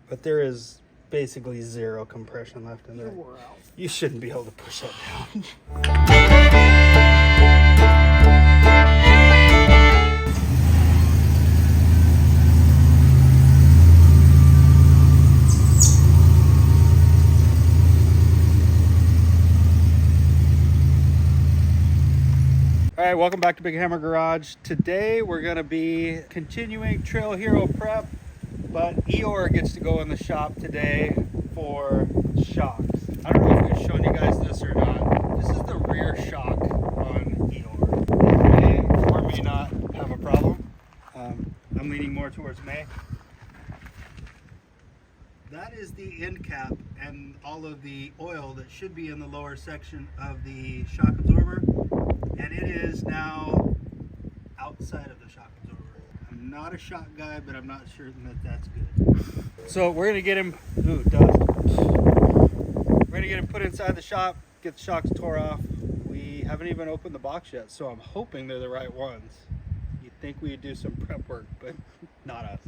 but there is basically zero compression left in there. You shouldn't be able to push that down. All right, welcome back to Big Hammer Garage. Today we're gonna be continuing Trail Hero prep, but Eeyore gets to go in the shop today for shocks. I don't know if I've shown you guys this or not. This is the rear shock on Eeyore. It may or may not have a problem. I'm leaning more towards May. That is the end cap and all of the oil that should be in the lower section of the shock absorber. And it is now outside of the shock absorber. I'm not a shock guy, but I'm not certain that that's good. So we're gonna get him, ooh, dust. We're gonna get him put inside the shop, get the shocks tore off. We haven't even opened the box yet, so I'm hoping they're the right ones. You'd think we'd do some prep work, but not us.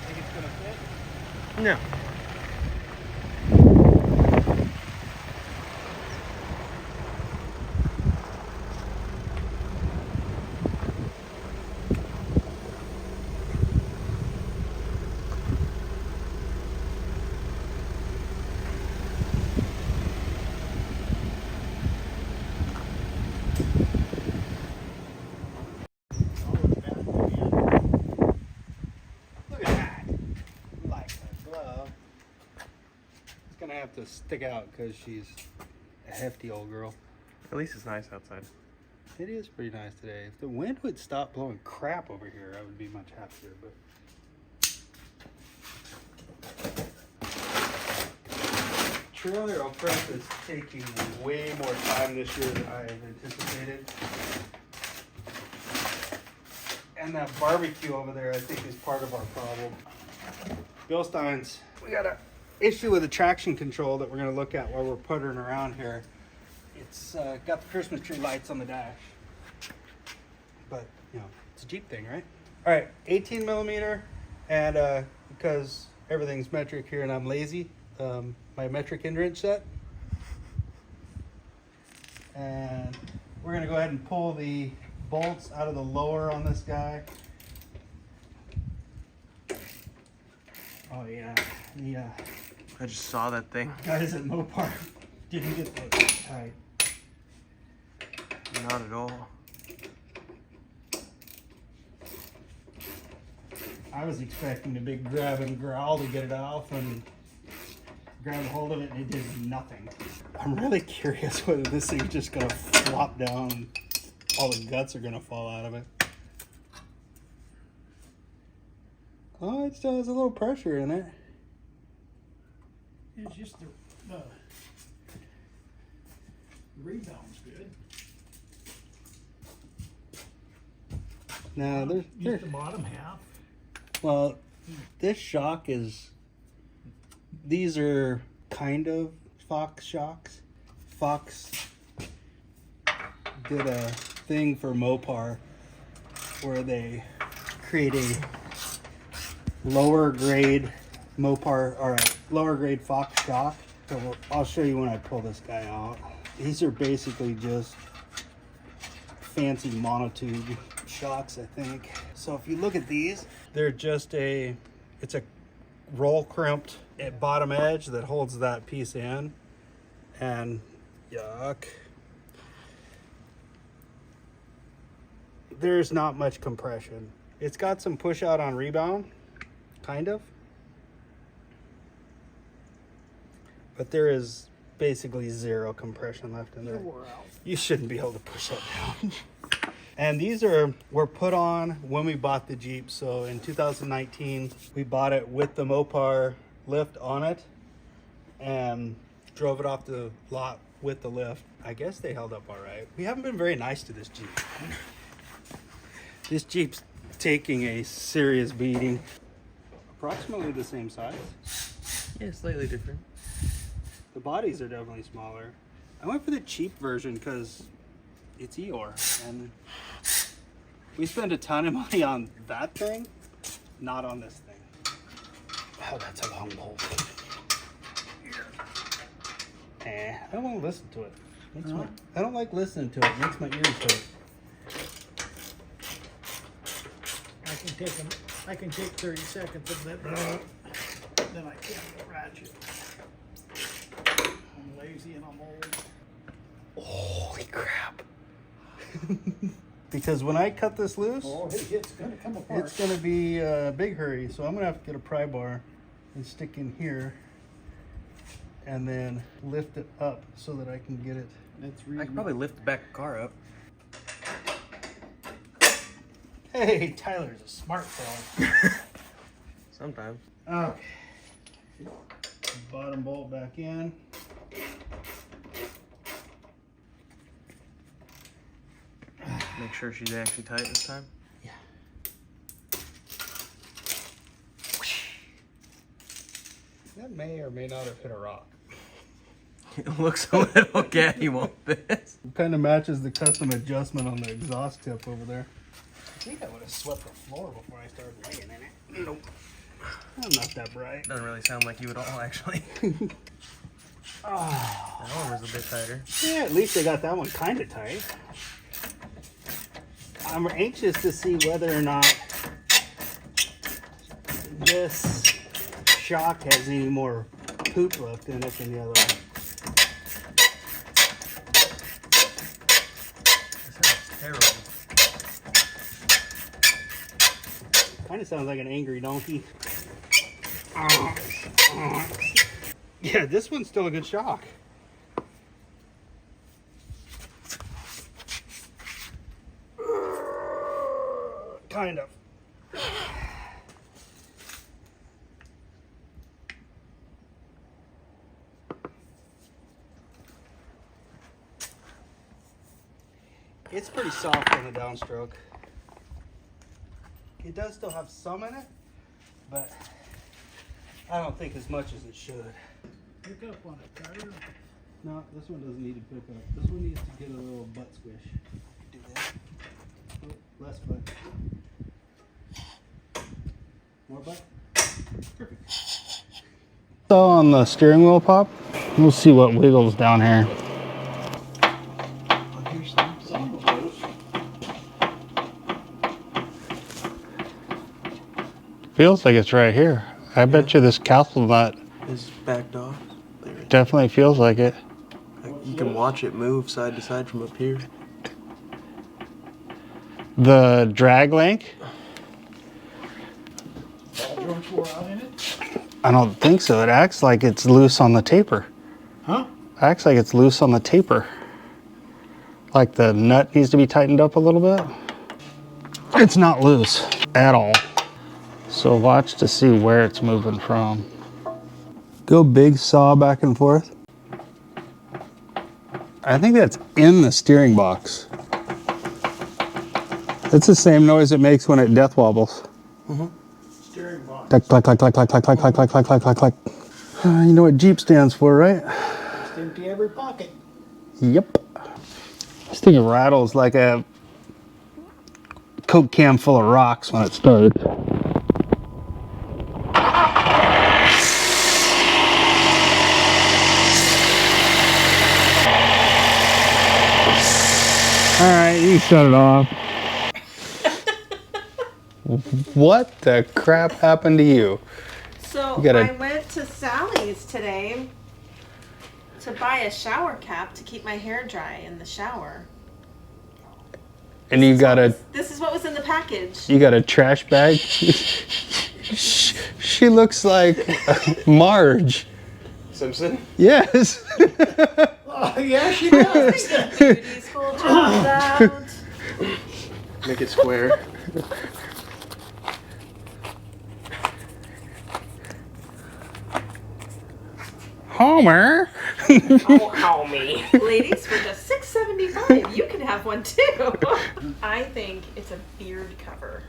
Think it's gonna fit? No. Gonna have to stick out because she's a hefty old girl. At least it's nice outside. It is pretty nice today. If the wind would stop blowing crap over here, I would be much happier, but Trail Hero prep is taking way more time this year than I have anticipated. And that barbecue over there, I think, is part of our problem. Bill Steins, we got a issue with the traction control that we're going to look at while we're puttering around here. It's got the Christmas tree lights on the dash, but you know, it's a Jeep thing, right? All right, 18 millimeter, and because everything's metric here and I'm lazy, my metric inch set, and we're going to go ahead and pull the bolts out of the lower on this guy. Oh yeah, yeah. I just saw that thing. Guys at Mopar didn't get that tight. Not at all. I was expecting a big grab and growl to get it off and grab a hold of it, and it did nothing. I'm really curious whether this thing's just gonna flop down and all the guts are gonna fall out of it. Oh, it still has a little pressure in it. It's just the rebound's good. Now Just there's the bottom half. well, this shock is, these are kind of Fox shocks. Fox did a thing for Mopar where they create a lower grade Mopar, or a lower grade Fox shock. So I'll show you when I pull this guy out. These are basically just fancy monotube shocks, I think. So if you look at these, they're just it's a roll crimped at bottom edge that holds that piece in, and yuck. There's not much compression. It's got some push out on rebound, kind of. But there is basically zero compression left in there. You shouldn't be able to push that down. And these were put on when we bought the Jeep. So in 2019, we bought it with the Mopar lift on it and drove it off the lot with the lift. I guess they held up all right. We haven't been very nice to this Jeep. This Jeep's taking a serious beating. Approximately the same size. Yeah, slightly different. The bodies are definitely smaller. I went for the cheap version because it's Eeyore, and We spent a ton of money on that thing, not on this thing. Oh, that's a long bolt. I don't want to listen to it. I don't like listening to it. It makes my ears hurt. I can take 30 seconds of that, then I can't ratchet. I'm lazy and I'm old. Holy crap. Because when I cut this loose, Oh, it's gonna come apart. it's going to be a big hurry. So I'm going to have to get a pry bar and stick in here and then lift it up so that I can get it. That's I could probably lift the back of the car up. Hey, Tyler's a smart fella. Sometimes. Okay. Bottom bolt back in. Make sure she's actually tight this time. Yeah. That may or may not have hit a rock. It looks a little gammon this. It kind of matches the custom adjustment on the exhaust tip over there. I think I would have swept the floor before I started laying in it. Nope. I'm not that bright. Doesn't really sound like you at all, actually. Oh. That one was a bit tighter. Yeah, at least they got that one kind of tight. I'm anxious to see whether or not this shock has any more poop left in it than the other one. This sounds terrible. Kind of sounds like an angry donkey. Yeah, this one's still a good shock. Kind of. It's pretty soft on the downstroke. It does still have some in it, but I don't think as much as it should. Pick up on it, Tyler. No, this one doesn't need to pick up. This one needs to get a little butt squish. Do that. Oh, less butt. More butt. Perfect. So on the steering wheel pop, we'll see what wiggles down here. Feels like it's right here. I bet you this castle nut It's backed off. definitely feels like it. You can watch it move side to side from up here. The drag link? All joints wore out in it? I don't think so. It acts like it's loose on the taper. Huh? Acts like it's loose on the taper. Like the nut needs to be tightened up a little bit. It's not loose at all. So watch to see where it's moving from. Go big saw back and forth. I think that's in the steering box. It's the same noise it makes when it death wobbles. Steering box. Clack, clack, clack, clack, clack, clack, clack, clack, clack, clack, clack, clack, clack. You know what Jeep stands for, right? Just empty every pocket. Yep. This thing rattles like a Coke can full of rocks when it starts. All right, you shut it off. What the crap happened to you? So You gotta- I went to Sally's today to buy a shower cap to keep my hair dry in the shower. And you got a This is what was in the package. trash bag. She looks like Marge. Simpson? Yes. Oh, yeah, she does. Beauty school dropped out. Make it square. Homer. Ladies, for just $6.75, you can have one too. I think it's a beard cover.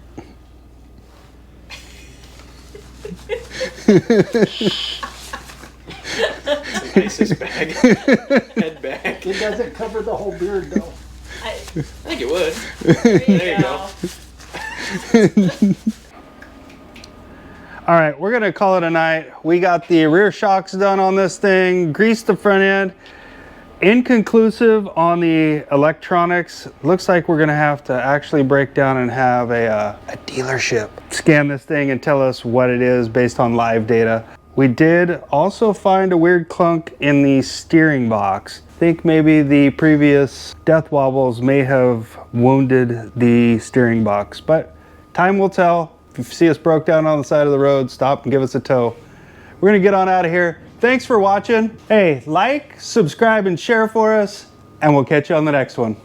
Nicest bag. Head bag. It doesn't cover the whole beard, though. I think it would. there you go. All right, we're gonna call it a night. We got the rear shocks done on this thing, greased the front end. Inconclusive on the electronics. Looks like we're gonna have to actually break down and have a dealership scan this thing and tell us what it is based on live data. We did also find a weird clunk in the steering box. I think maybe the previous death wobbles may have wounded the steering box, but time will tell. If you see us broke down on the side of the road, stop and give us a tow. We're gonna get on out of here. Thanks for watching. Hey, like, subscribe, and share for us, and we'll catch you on the next one.